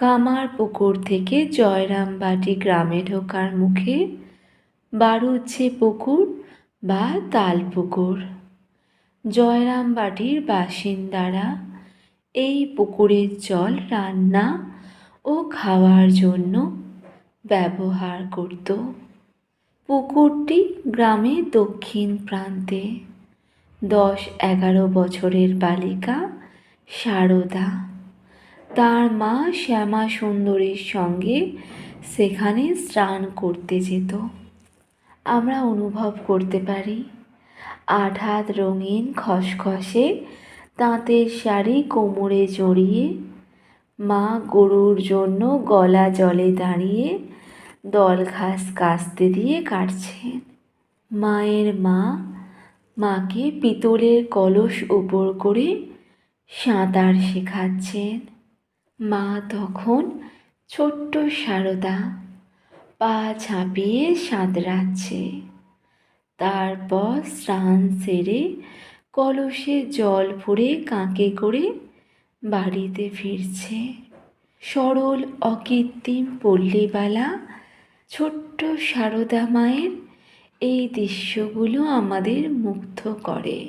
কামারপুকুর থেকে জয়রামবাটি গ্রামে ঢোকার মুখে বাড়ুচ্ছে পুকুর বা তালপুকুর। জয়রামবাটির বাসিন্দারা এই পুকুরের জল রান্না ও খাওয়ার জন্য ব্যবহার করত। পুকুরটি গ্রামের দক্ষিণ প্রান্তে। 10-11 বছরের বালিকা সারদা তার মা শ্যামা সুন্দরীর সঙ্গে সেখানে স্নান করতে যেত। আমরা অনুভব করতে পারি 8 হাত রঙিন খসখসে তাঁতের শাড়ি কোমরে জড়িয়ে মা গরুর জন্য গলা জলে দাঁড়িয়ে দল ঘাস কাস্তে দিয়ে কাটছেন। মায়ের মা মাকে পিতলের কলস উপর করে সাঁতার শেখাচ্ছেন। মা তখন ছোট্ট সারদা পা ঝাঁপিয়ে সাঁতরাচ্ছে। তারপর স্নান সেরে কলসে জল ভরে কাঁকে করে বাড়িতে ফিরছে। সরল অকৃত্রিম পল্লীবালা ছোট্ট সারদা মায়ের এই দৃশ্যগুলো আমাদের মুগ্ধ করে।